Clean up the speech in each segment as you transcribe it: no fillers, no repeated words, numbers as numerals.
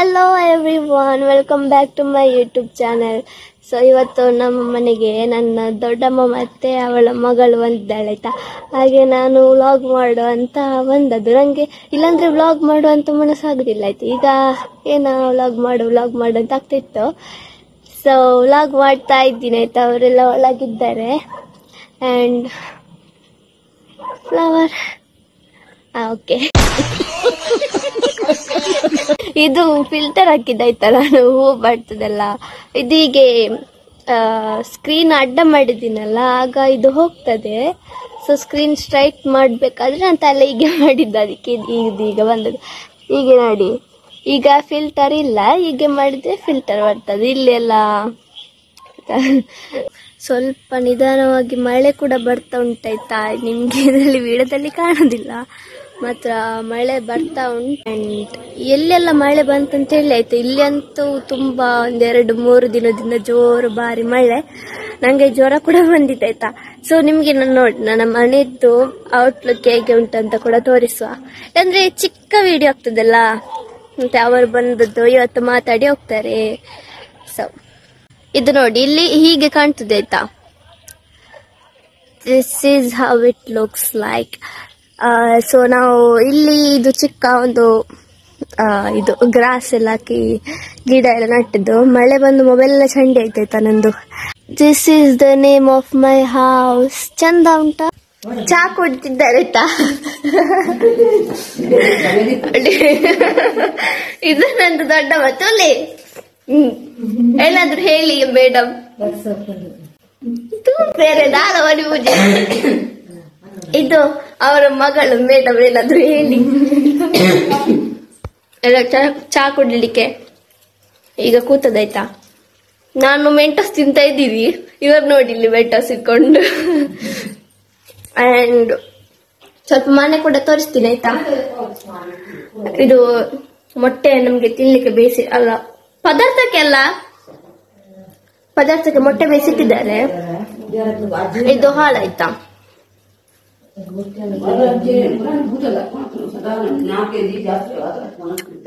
Hello everyone, welcome back to my YouTube channel. So ಇವತ್ತು ನಮ್ಮ ಮನೆಗೆ ನನ್ನ ದೊಡ್ಡಮ್ಮ ಮತ್ತೆ ಅವಳ ಮಗಳು ಬಂದಿದ್ದಾಳೆ ಆಯ್ತಾ. ಹಾಗೆ ನಾನು ವ್ಲಾಗ್ ಮಾಡು ಅಂತ ಬಂದದ್ದು. ನನಗೆ ಇಲ್ಲಾಂದ್ರೆ ವ್ಲಾಗ್ ಮಾಡು ಅಂತ ಮನಸ್ಸಾಗುದಿಲ್ಲ ಆಯ್ತು. ಈಗ ವ್ಲಾಗ್ ಮಾಡು ಅಂತ ಆಗ್ತಿತ್ತು. ಸೊ ವ್ಲಾಗ್ ಮಾಡ್ತಾ ಇದ್ದೀನಿ ಆಯ್ತಾ. ಅವರೆಲ್ಲ ಒಳಗಿದ್ದಾರೆ. ಆ್ಯಂಡ್ ಫ್ಲವರ್ ಓಕೆ ಇದು ಫಿಲ್ಟರ್ ಹಾಕಿದ್ದಾಯ್ತಾ ನಾನು ಹೂ ಬರ್ತದಲ್ಲ, ಇದೀಗೆ ಸ್ಕ್ರೀನ್ ಅಡ್ಡ ಮಾಡಿದ್ದೀನಲ್ಲ, ಆಗ ಇದು ಹೋಗ್ತದೆ. ಸೊ ಸ್ಕ್ರೀನ್ ಸ್ಟ್ರೈಟ್ ಮಾಡಬೇಕಾದ್ರೆ ನಾನು ತಲೆ ಹೀಗೆ ಮಾಡಿದ್ದು, ಅದಕ್ಕೆ ಈಗ ಬಂದದ್ದು. ಹೀಗೆ ನೋಡಿ, ಈಗ ಫಿಲ್ಟರ್ ಇಲ್ಲ, ಹೀಗೆ ಮಾಡಿದ್ರೆ ಫಿಲ್ಟರ್ ಬರ್ತದೆ. ಇಲ್ಲೆಲ್ಲ ಸ್ವಲ್ಪ ನಿಧಾನವಾಗಿ ಮಳೆ ಕೂಡ ಬರ್ತಾ ಉಂಟಾಯ್ತಾ. ನಿಮ್ಗೆ ಇದರಲ್ಲಿ ವಿಡಿಯೋದಲ್ಲಿ ಕಾಣೋದಿಲ್ಲ, ಮಾತ್ರ ಮಳೆ ಬರ್ತಾ ಉಂಟು. ಅಂಡ್ ಎಲ್ಲೆಲ್ಲ ಮಳೆ ಬಂತಂತ ಹೇಳಿ ಆಯ್ತು. ಇಲ್ಲಿ ಅಂತೂ ತುಂಬಾ 1-2-3 ದಿನದಿಂದ ಜೋರು ಬಾರಿ ಮಳೆ. ನಂಗೆ ಜ್ವರ ಕೂಡ ಬಂದಿತ್ತಾಯ್ತಾ. ಸೊ ನಿಮ್ಗೆ ನಾನು ನೋಡಿ ನನ್ನ ಮನೆಯದ್ದು ಔಟ್ಲುಕ್ ಹೇಗೆ ಉಂಟಂತ ಕೂಡ ತೋರಿಸುವ. ಅಂದ್ರೆ ಚಿಕ್ಕ ವಿಡಿಯೋ ಆಗ್ತದಲ್ಲ, ಮತ್ತೆ ಅವರು ಬಂದದ್ದು ಇವತ್ತು ಮಾತಾಡಿ ಹೋಗ್ತಾರೆ. ಸೊ ಇದು ನೋಡಿ, ಇಲ್ಲಿ ಹೀಗೆ ಕಾಣ್ತದೆ ಆಯ್ತಾ. This is how it looks like. So ನಾವು ಇಲ್ಲಿ ಇದು ಚಿಕ್ಕ ಒಂದು ಇದು ಗ್ರಾಸ್ ಎಲ್ಲ ಹಾಕಿ ಗಿಡ ಎಲ್ಲ ನಟ್ಟಿದ್ದು. ಮಳೆ ಬಂದು ಮೊಬೈಲ್ ಎಲ್ಲ ಚಂಡಿ ಆಯ್ತಾಯ್ತಾ ನಂದು. This is the name of my house. ಚಂದ ಉಂಟಾ? ಚಾ ಕುಡ್ತಿದ್ದಾರೆ ಆಯ್ತಾ. ಇದು ನಂದು ದೊಡ್ಡ ಮತ್ತೊಲೆ. ಏನಾದ್ರು ಹೇಳಿ ಮೇಡಮ್. ಬೇರೆ ದಾರವಾಡಿ ಪೂಜೆ. ಇದು ಅವರ ಮಗಳು ಮೇಡಮ್, ಏನಾದ್ರು ಹೇಳಿ. ಎಲ್ಲ ಚಾ ಕುಡ್ಲಿಕ್ಕೆ ಈಗ ಕೂತದಾಯ್ತಾ. ನಾನು ಮೆಂಟಸ್ ತಿಂತ ಇದ್ದೀವಿ, ಇವರು ನೋಡಿ ಇಲ್ಲಿ ಮೆಂಟಸ್ ಇಟ್ಕೊಂಡು. ಅಂಡ್ ಸ್ವಲ್ಪ ಮನೆ ಕೂಡ ತೋರಿಸ್ತೀನಿ ಆಯ್ತಾ. ಇದು ಮೊಟ್ಟೆ ನಮ್ಗೆ ತಿನ್ಲಿಕ್ಕೆ ಬೇಯಿಸಿ ಅಲ್ಲ, ಪದಾರ್ಥಕ್ಕೆ ಮೊಟ್ಟೆ ಬೇಯಿಸಿಟ್ಟಿದ್ದಾರೆ. ಇದು ಹಾಳಾಯ್ತಾ.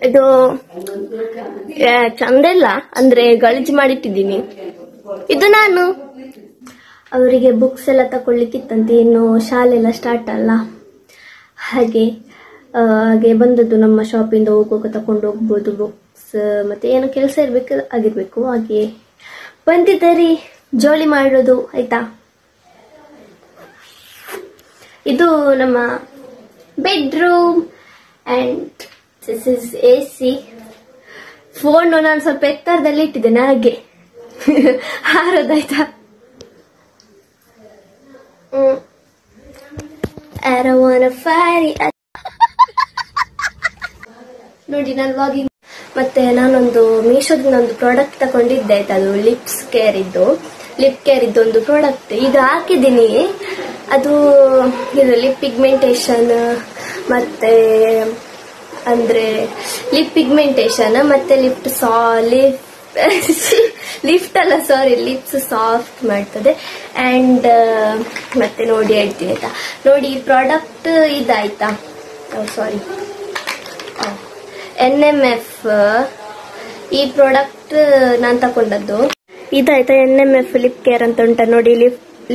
ಇದು ಚಂದಿಲ್ಲ ಅಂದ್ರೆ ಗಲೀಜು ಮಾಡಿಟ್ಟಿದ್ದೀನಿ. ಇದು ನಾನು ಅವರಿಗೆ ಬುಕ್ಸ್ ಎಲ್ಲ ತಕೊಳ್ಳಿಕ್ಕಿತ್ತಂತೆ, ಇನ್ನು ಶಾಲೆ ಎಲ್ಲ ಸ್ಟಾರ್ಟ್ ಅಲ್ಲ, ಹಾಗೆ ಬಂದದ್ದು. ನಮ್ಮ ಶಾಪಿಂದ ಹೋಗುವಾಗ ತಕೊಂಡು ಹೋಗ್ಬೋದು ಬುಕ್ಸ್, ಮತ್ತೆ ಏನೋ ಕೆಲಸ ಆಗಿರ್ಬೇಕು, ಹಾಗೆ ಬಂದಿದ್ದೀರಿ ಜೋಲಿ ಮಾಡೋದು ಆಯ್ತಾ. ಇದು ನಮ್ಮ bedroom and this is AC. Phone ನಾನು ಸ್ವಲ್ಪ ಎತ್ತರದಲ್ಲಿ ಇಟ್ಟಿದ್ದೇನೆ, ಹಾಗೆ ಹಾರೋದಾಯ್ತಾ. ನೋಡಿ ನಾನು ವ್ಲಾಗಿಂಗ್. ಮತ್ತೆ ನಾನೊಂದು ಮೀಶೋದಿಂದ ಒಂದು ಪ್ರಾಡಕ್ಟ್ ತಗೊಂಡಿದ್ದೆ ಆಯ್ತಾ. ಅದು ಲಿಪ್ ಕೇರ್ ಇದ್ದು ಒಂದು ಪ್ರಾಡಕ್ಟ್ ಈಗ ಹಾಕಿದ್ದೀನಿ. ಅದು ಇದು ಲಿಪ್ ಪಿಗ್ಮೆಂಟೇಶನ್ ಮತ್ತೆ ಅಂದ್ರೆ ಲಿಪ್ ಪಿಗ್ಮೆಂಟೇಶನ್ ಮತ್ತೆ ಲಿಪ್ಸ್ ಸಾಫ್ಟ್ ಮಾಡ್ತದೆ. ಅಂಡ್ ಮತ್ತೆ ನೋಡಿ ಹೇಳ್ತೀನಿ ಆಯ್ತಾ. ನೋಡಿ ಈ ಪ್ರಾಡಕ್ಟ್ ಇದಾಯ್ತಾ, ಸಾರಿ NMF. ಈ ಪ್ರಾಡಕ್ಟ್ ನಾನು ತಕೊಂಡದ್ದು ಇದಾಯ್ತಾ. NMF ಲಿಪ್ ಕೇರ್ ಅಂತ ಉಂಟ ನೋಡಿ.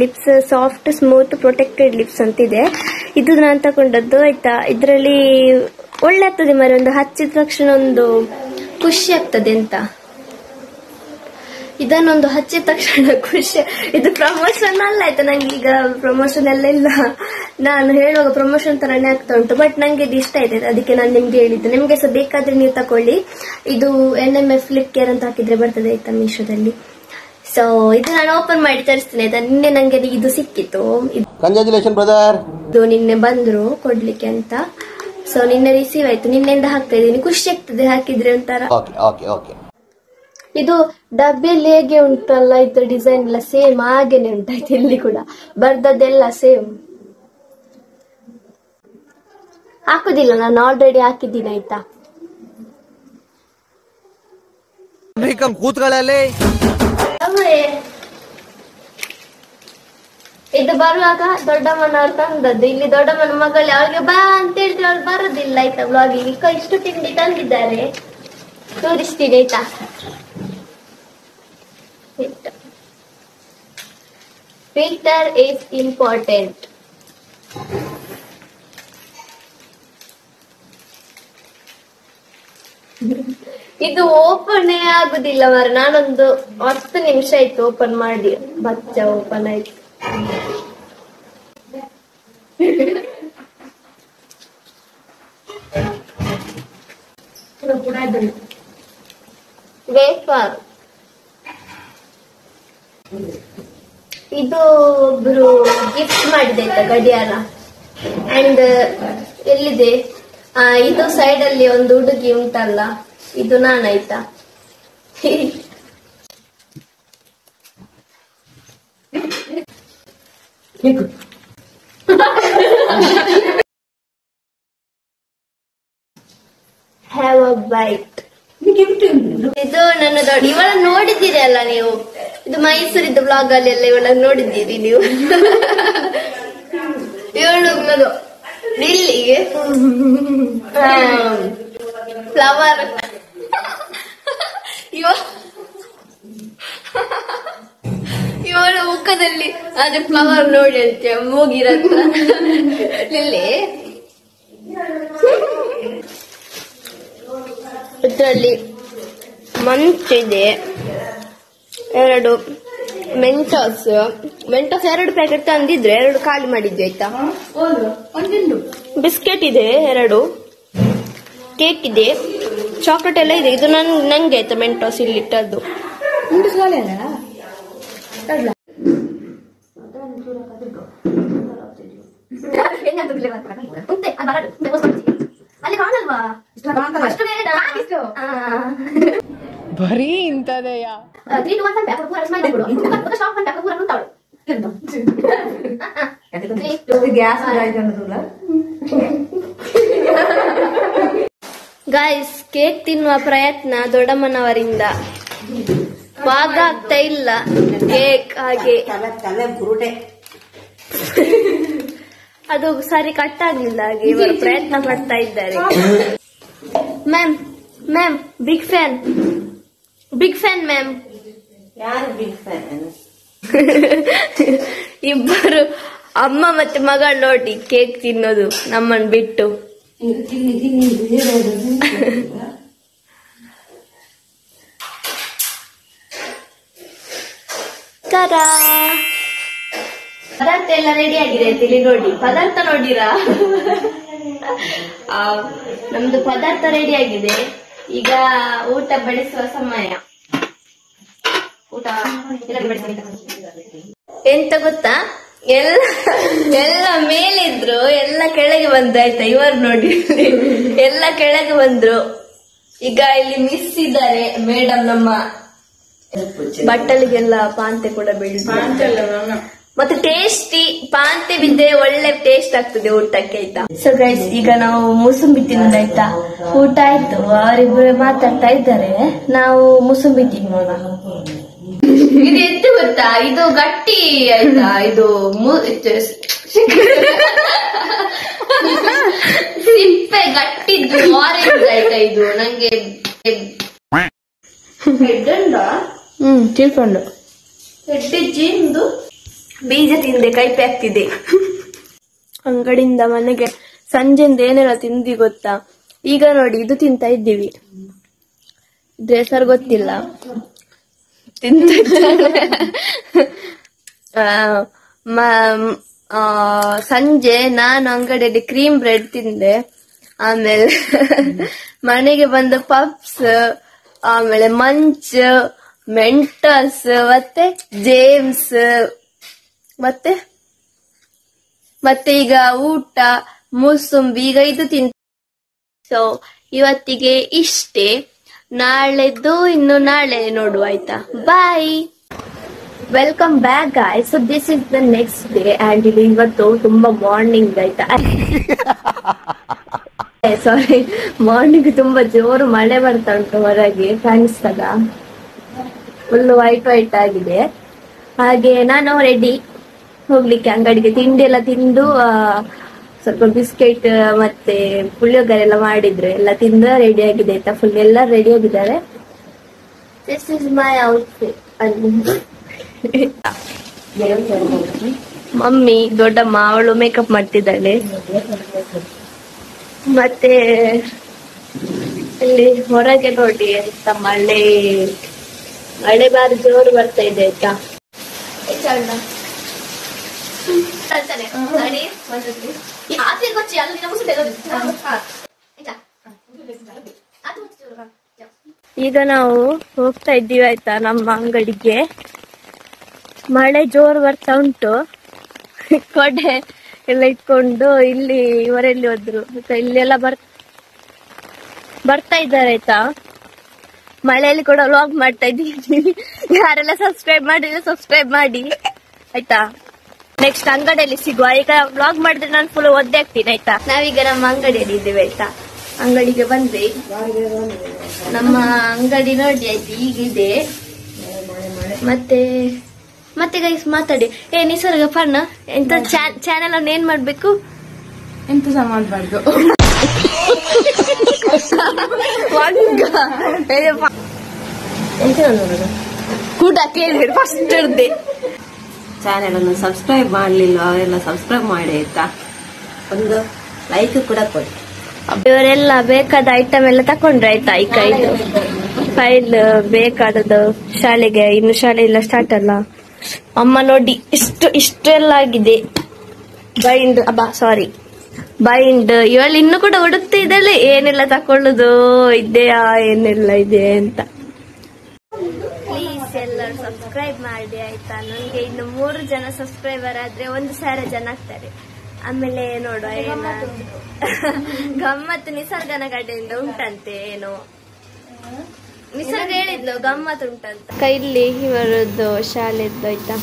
Lips soft smooth protected lips ಅಂತಿದೆ. ಇದು ನಾನು ತಕೊಂಡದ್ದು ಆಯ್ತಾ. ಇದರಲ್ಲಿ ಒಳ್ಳೆ ಆಗ್ತದೆ ಮರಿ, ಒಂದು ಹಚ್ಚಿದ ತಕ್ಷಣ ಒಂದು ಖುಷಿ ಆಗ್ತದೆ ಅಂತ. ಇದನ್ನೊಂದು ಹಚ್ಚಿದ ತಕ್ಷಣ ಖುಷಿ. ಇದು ಪ್ರಮೋಷನ್ ಅಲ್ಲ ಆಯ್ತಾ. ನಂಗೆ ಈಗ ಪ್ರಮೋಷನ್ ಎಲ್ಲ ಇಲ್ಲ, ನಾನು ಹೇಳುವಾಗ ಪ್ರಮೋಷನ್ ತರಾನೇ ಆಗ್ತಾ ಉಂಟು. ಬಟ್ ನಂಗೆ ಇದು ಇಷ್ಟ ಆಯ್ತು, ಅದಕ್ಕೆ ನಾನು ನಿಮ್ಗೆ ಹೇಳಿದ್ದು. ನಿಮ್ಗೆ ಸಹ ಬೇಕಾದ್ರೆ ನೀವು ತಕೊಳ್ಳಿ. ಇದು NMF ಲಿಪ್ ಕೇರ್ ಅಂತ ಹಾಕಿದ್ರೆ ಬರ್ತದೆ ಆಯ್ತಾ ಮೀಶೋದಲ್ಲಿ. ಸೊ ಇದು ನಾನು ಓಪನ್ ಮಾಡಿ ತರಿಸ್ತೀನಿ ಆಯ್ತಾ. ನಿನ್ನೆ ನಂಗೆ ಇದು ಸಿಕ್ಕಿತ್ತು. ಇದು ನಿನ್ನೆ ಬಂದ್ರು ಕೊಡ್ಲಿಕ್ಕೆ ಅಂತ. ಸೊ ನಿನ್ನೆ ರಿಸೀವ್ ಆಯ್ತು, ನಿನ್ನೆಯಿಂದ ಹಾಕ್ತಾ ಇದ್ದೀನಿ. ಖುಷಿ ಆಗ್ತದೆ ಹಾಕಿದ್ರೆ ಒಂಥರ. ಇದು ಡಬ್ಬಿಯಲ್ಲಿ ಹೇಗೆ ಉಂಟಲ್ಲ, ಇದು ಡಿಸೈನ್ ಎಲ್ಲ ಸೇಮ್ ಹಾಗೇನೆ ಉಂಟಾಯ್ತು. ಇಲ್ಲಿ ಕೂಡ ಬರ್ದದ್ದೆಲ್ಲ ಸೇಮ್. ಹಾಕುದಿಲ್ಲ, ನಾನು ಆಲ್ರೆಡಿ ಹಾಕಿದ್ದೀನಿ ಆಯ್ತಾ. ಇದು ಬರುವಾಗ ದೊಡ್ಡಮ್ಮನವ್ರು ತಂದದ್ದು. ಇಲ್ಲಿ ದೊಡ್ಡಮ್ಮನ ಮಗಳು, ಅವಳಿಗೆ ಬಾ ಅಂತ ಹೇಳಿದ್ರೆ ಅವ್ರು ಬರೋದಿಲ್ಲ ಆಯ್ತಾ. ವ್ಲಾಗಿಗೆ ಇಷ್ಟು ತಿಂಡಿ ತಂದಿದ್ದಾರೆ. ತೋರಿಸ್ತೀನಿ ಆಯ್ತಾ. Filter is important. ಇದು ಓಪನ್ ಆಗುದಿಲ್ಲ ಮಾರ. ನಾನೊಂದು 10 ನಿಮಿಷ ಆಯ್ತು ಓಪನ್ ಮಾಡಿ. ಬಚ್ಚ ಓಪನ್ ಆಯ್ತು. ವೇಫರ್ ಇದು ಒಬ್ರು ಗಿಫ್ಟ್ ಮಾಡಿದೆ ಆಯ್ತಾ ಗಡಿಯಾರ. ಅಂಡ್ ಎಲ್ಲಿದೆ ಇದು ಸೈಡ್ ಅಲ್ಲಿ ಒಂದು ಹುಡುಗಿ ಉಂಟಲ್ಲ, ಇದು ನಾನಾಯ್ತಾ. Have a byte. ಇದು ನನ್ನ ದೊಡ್ಡ ಇವಳ ನೋಡಿದ್ದೀರಿ ಅಲ್ಲ ನೀವು. ಇದು ಮೈಸೂರಿದ್ದು ಬ್ಲಾಗ್ ಅಲ್ಲಿ ಎಲ್ಲ ಇವಳ ನೋಡಿದ್ದೀರಿ ನೀವು. ಇವಳು ಇಲ್ಲಿಗೆ ಫ್ಲವರ್ ಇವಳ ಮುಖದಲ್ಲಿ ಅದೇ ಫ್ಲವರ್ ನೋಡಿ ಅಂತೆ ಮೂಗಿರತ್ತ. ಇಲ್ಲಿ ಇದರಲ್ಲಿ ಮಂಚಿದೆ, 2 ಮೆಂಟೋಸ್ 2 ಪ್ಯಾಕೆಟ್ ತಂದಿದ್ರೆ 2 ಖಾಲಿ ಮಾಡಿದ್ವಿ ಆಯ್ತಾ. ಬಿಸ್ಕೆಟ್ ಇದೆ 2, ಕೇಕ್ ಇದೆ, ಚಾಕ್ಲೇಟ್ ಎಲ್ಲ ಇದೆ. ಇದು ನಂಗೆ ಆಯ್ತಾ ಮೆಂಟೋಸ್ ಇಲ್ಲಿ ಇಟ್ಟದ್ದು. ಬರೀ ಇಂಥದೆಯ ಗಾಯ್ಸ್, ಕೇಕ್ ತಿನ್ನುವ ಪ್ರಯತ್ನ ದೊಡ್ಡಮ್ಮನವರಿಂದ. ಭಾಗ ಆಗ್ತಾ ಇಲ್ಲ ಕೇಕ್. ಹಾಗೆ ಅದು ಸರಿ ಕಟ್ ಆಗ್ಲಿಲ್ಲ. ಹಾಗೆ ಇವರು ಪ್ರಯತ್ನ ಪಡ್ತಾ ಇದ್ದಾರೆ. Ma'am ma'am big fan ma'am. ಯಾರು ಬಿಗ್ ಫ್ಯಾನ್? ಇಬ್ಬರು ಅಮ್ಮ ಮತ್ತೆ ಮಗ ನೋಡಿ ಕೇಕ್ ತಿನ್ನೋದು ನಮ್ಮನ್ ಬಿಟ್ಟು. ತರಾ ಪದಾರ್ಥ ಎಲ್ಲ ರೆಡಿ ಆಗಿದೆ. ಇಲ್ಲಿ ನೋಡಿ ಪದಾರ್ಥ ನೋಡಿರಾ? ನಮ್ದು ಪದಾರ್ಥ ರೆಡಿ ಆಗಿದೆ. ಈಗ ಊಟ ಬಡಿಸುವ ಸಮಯ. ಊಟ ಎಂತ ಗೊತ್ತಾ, ಎಲ್ಲ ಮೇಲಿದ್ರು ಎಲ್ಲ ಕೆಳಗೆ ಬಂದಾಯ್ತಾ. ಇವರು ನೋಡಿ ಎಲ್ಲ ಕೆಳಗೆ ಬಂದ್ರು. ಈಗ ಇಲ್ಲಿ ಮಿಸ್ ಇದ್ದಾರೆ ಮೇಡಮ್. ನಮ್ಮ ಬಟ್ಟಲಿಗೆಲ್ಲ ಪಾಂತೆ ಕೂಡ ಬೀಳ್ತಾರೆ. ಮತ್ತೆ ಟೇಸ್ಟಿ ಪಾಂತೆ ಬಿದ್ದರೆ ಒಳ್ಳೆ ಟೇಸ್ಟ್ ಆಗ್ತದೆ ಊಟಕ್ಕೆ ಆಯ್ತಾ. ಸೊ ಗೈಸ್, ಈಗ ನಾವು ಮೂಸಂಬಿ ತಿನ್ನೋದಾಯ್ತಾ. ಊಟ ಆಯ್ತು, ಅವರಿಬ್ಬರು ಮಾತಾಡ್ತಾ ಇದ್ದಾರೆ, ನಾವು ಮೂಸಂಬಿ ತಿನ್ನೋಣ. ಇದು ಎಂತ ಗೊತ್ತಾ, ಇದು ಗಟ್ಟಿ ಆಯ್ತಾ. ಇದು ಸಿಪ್ಪೆ ಗಟ್ಟಿದ್ದು ಆರೆಂಜ್ ಆಯ್ತಾ. ಇದು ನಂಗೆ ತಿಳ್ಕೊಂಡು ಹೆಡ್ಡಿಜ್ಜಿಂದು ಬೀಜ ತಿಂದೆ, ಕೈಪೆ ಆಗ್ತಿದೆ. ಅಂಗಡಿಯಿಂದ ಮನೆಗೆ ಸಂಜೆಯಿಂದ ಏನೆಲ್ಲ ತಿಂದಿ ಗೊತ್ತಾ. ಈಗ ನೋಡಿ ಇದು ತಿಂತಾ ಇದ್ದೀವಿ. ಇದ್ರ ಹೆಸರು ಗೊತ್ತಿಲ್ಲ, ತಿಂತ ಸಂಜೆ ನಾನು ಅಂಗಡಿಯಲ್ಲಿ ಕ್ರೀಮ್ ಬ್ರೆಡ್ ತಿಂದೆ. ಆಮೇಲೆ ಮನೆಗೆ ಬಂದ ಪಪ್ಸ್, ಆಮೇಲೆ ಮಂಚ್, ಮೆಂಟಸ್, ಮತ್ತೆ ಜೇಮ್ಸ್, ಮತ್ತೆ ಈಗ ಊಟ ಮೂಸಂಬಿ, ಈಗ ಇದು ತಿಂತ. ಸೊ ಇವತ್ತಿಗೆ ಇಷ್ಟೇ. ನಾಳೆದ್ದು ಇನ್ನು ನಾಳೆ ನೋಡುವ ಆಯ್ತಾ. Bye, welcome back guys. So this is the next day and ಇದು ಇವತ್ತು ತುಂಬಾ ಮಾರ್ನಿಂಗ್ ಆಯ್ತಾ. ಸಾರಿ, ಮಾರ್ನಿಂಗ್ ತುಂಬಾ ಜೋರು ಮಳೆ ಬರ್ತಾ ಉಂಟು ಹೊರಗೆ, ಕಾಣಿಸ್ತದ ಫುಲ್ ವೈಟ್ ಆಗಿದೆ. ಹಾಗೆ ನಾನು ರೆಡಿ ಹೋಗ್ಲಿಕ್ಕೆ ಅಂಗಡಿಗೆ. ತಿಂಡಿ ಎಲ್ಲ ತಿಂದು ಸ್ವಲ್ಪ ಬಿಸ್ಕೆಟ್ ಮತ್ತೆ ಪುಳಿಯೋಗರೆ ಎಲ್ಲ ಮಾಡಿದ್ರು, ಎಲ್ಲ ತಿಂದ ರೆಡಿ ಆಗಿದೆ ಆಯ್ತಾ. ಫುಲ್ ಎಲ್ಲ ರೆಡಿ ಆಗಿದ್ದಾರೆ. This is my outfit. Mummy ದೊಡ್ಡಮ್ಮ ಅವಳು ಮೇಕಪ್ ಮಾಡ್ತಿದ್ದಾಳೆ. ಮತ್ತೆ ಇಲ್ಲಿ ಹೊರಗೆ ನೋಡಿ ಅಂತ ಮಳೆ ಬಾರಿ ಜೋರು ಬರ್ತಾ ಇದೆ ಆಯ್ತಾ. ಈಗ ನಾವು ಹೋಗ್ತಾ ಇದ್ದೀವಿ ಆಯ್ತಾ ನಮ್ಮ ಅಂಗಡಿಗೆ. ಮಳೆ ಜೋರು ಬರ್ತಾ ಉಂಟು. ಕೊಡೆ ಎಲ್ಲ ಇಟ್ಕೊಂಡು ಇಲ್ಲಿ ಇವರೆಲ್ಲಿ ಹೋದ್ರು ಇಲ್ಲೆಲ್ಲ ಬರ್ತಾ ಇದ್ದಾರೆ ಆಯ್ತಾ. ಮಳೆಯಲ್ಲಿ ಕೂಡ ವ್ಲಾಗ್ ಮಾಡ್ತಾ ಇದ್ದೀವಿ. ಯಾರೆಲ್ಲ ಸಬ್ಸ್ಕ್ರೈಬ್ ಮಾಡಿದ್ರೆ ಸಬ್ಸ್ಕ್ರೈಬ್ ಮಾಡಿ ಆಯ್ತಾ. ನೆಕ್ಸ್ಟ್ ಅಂಗಡಿಯಲ್ಲಿ ಸಿಗುವ. ಈಗ ವ್ಲಾಗ್ ಮಾಡಿದ್ರೆ ನಾನು ಫುಲ್ ಒದ್ದೆ ಆಗ್ತೀನಿ ಆಯ್ತಾ. ನಾವೀಗ ನಮ್ಮ ಅಂಗಡಿಯಲ್ಲಿ ಇದ್ದೇವೆ ಆಯ್ತಾ. ಅಂಗಡಿಗೆ ಬಂದ್ವಿ. ನಮ್ಮ ಅಂಗಡಿ ನೋಡಿ ಆಯ್ತು ಹೀಗಿದೆ. ಮತ್ತೆ ಗೈಸ್ ಮಾತಾಡಿ. ನಿಸರ್ಗ ಫನ್ ಎಂತ ಚಾನೆಲ್ ಅನ್ನು ಏನ್ ಮಾಡ್ಬೇಕು, ಎಂತ ಸಹ ಮಾಡ್ಬಾರ್ದು. ಕೂಡ ಕೇಳಿ ಫಸ್ಟ್ ಇರ್ದೆ. ಚಾನೆಲ್ ಅನ್ನು ಸಬ್ಸ್ಕ್ರೈಬ್ ಮಾಡ್ಲಿಲ್ಲ ಅವರೆಲ್ಲ ಸಬ್ಸ್ಕ್ರೈಬ್ ಮಾಡಿ ಆಯ್ತಾ. ಒಂದು ಲೈಕ್ ಕೂಡ ಕೊಡಿ. ಇವರೆಲ್ಲ ಬೇಕಾದ ಐಟಮ್ ಎಲ್ಲ ತಕೊಂಡ್ರೆ ಆಯ್ತಾ. ಈ ಕೈದು ಫೈಲ್ ಬೇಕಾದದ್ದು ಶಾಲೆಗೆ, ಇನ್ನು ಶಾಲೆ ಇಲ್ಲ ಸ್ಟಾರ್ಟ್ ಅಲ್ಲ. ಅಮ್ಮ ನೋಡಿ ಇಷ್ಟೆಲ್ಲ ಆಗಿದೆ. ಬೈಂಡ್ ಇವಳು ಇನ್ನು ಕೂಡ ಹುಡುಕ್ತಾ ಇದ್ದಾಳೆ ಏನೆಲ್ಲ ತಕೊಳ್ಳುದು ಇದೆಯಾ ಏನೆಲ್ಲ ಇದೆ ಅಂತ. ಪ್ಲೀಸ್ ಎಲ್ಲರೂ ಸಬ್ಸ್ಕ್ರೈಬ್ ಮಾಡಿ ಆಯ್ತಾ. ನನ್ಗೆ ಇನ್ನು 3 ಜನ ಸಬ್ಸ್ಕ್ರೈಬರ್ ಆದ್ರೆ 1,000 ಜನ ಆಗ್ತಾರೆ. ಆಮೇಲೆ ನೋಡುವ ಏನಾದ್ರು ಗಮ್ಮತ್ತು ನಿಸರ್ಗನ ಕಡೆಯಿಂದ ಉಂಟಂತೆ. ಏನೋ ನಿಸರ್ಗ ಹೇಳಿದ್ಲು ಗಮ್ಮತ್ ಉಂಟಂತ. ಕೈಲಿ ಇವರದ್ದು ಶಾಲೆದ್ದು ಆಯ್ತಾ.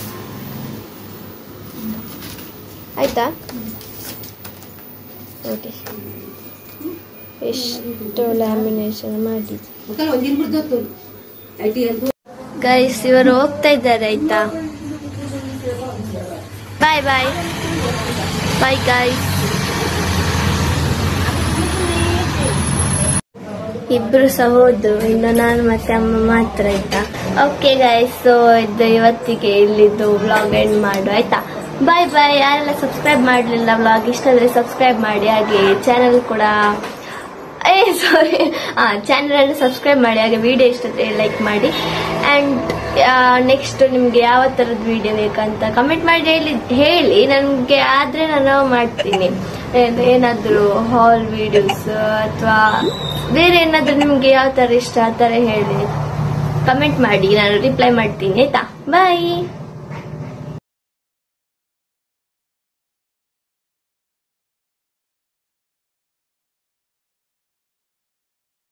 ಆಯ್ತಾ ಓಕೆ. ಎಷ್ಟು ಲ್ಯಾಮಿನೇಷನ್ ಮಾಡಿ ಗೈಸ್. ಇವರು ಹೋಗ್ತಾ ಇದ್ದಾರೆ ಆಯ್ತಾ. ಬಾಯ್ ಬಾಯ್ ಬಾಯ್ ಗೈಸ್. ಇಬ್ರು ಸಹ ಹೋದ್ರು, ಇನ್ನು ನಾನು ಮತ್ತೆ ಅಮ್ಮ ಮಾತ್ರ ಆಯ್ತಾ. ಓಕೆ ಗೈಸ್, ಸೊ ಇದು ಇವತ್ತಿಗೆ ಇಲ್ಲಿದ್ದು ವ್ಲಾಗ್ ಎಂಡ್ ಮಾಡು ಆಯ್ತಾ. ಬಾಯ್ ಬಾಯ್. ಯಾರೆಲ್ಲ ಸಬ್ಸ್ಕ್ರೈಬ್ ಮಾಡಲಿಲ್ಲ ವ್ಲಾಗ್ ಇಷ್ಟ ಆದ್ರೆ ಸಬ್ಸ್ಕ್ರೈಬ್ ಮಾಡಿ. ಹಾಗೆ ಚಾನೆಲ್ ಕೂಡ ಚಾನೆಲ್ ಸಬ್ಸ್ಕ್ರೈಬ್ ಮಾಡಿ. ಹಾಗೆ ವಿಡಿಯೋ ಇಷ್ಟ ಲೈಕ್ ಮಾಡಿ. ಅಂಡ್ ನೆಕ್ಸ್ಟ್ ನಿಮ್ಗೆ ಯಾವ ತರದ ವಿಡಿಯೋ ಬೇಕಂತ ಕಮೆಂಟ್ ಮಾಡಿ ಹೇಳಿ. ನನ್ಗೆ ಆದ್ರೆ ನಾನು ಮಾಡ್ತೀನಿ. ಏನಾದ್ರು ಹಾಲ್ ವಿಡಿಯೋಸ್ ಅಥವಾ ಬೇರೆ ಏನಾದ್ರು ನಿಮ್ಗೆ ಯಾವ ತರ ಇಷ್ಟ ಆ ತರ ಹೇಳಿ ಕಮೆಂಟ್ ಮಾಡಿ. ನಾನು ರಿಪ್ಲೈ ಮಾಡ್ತೀನಿ ಆಯ್ತಾ. ಬಾಯ್.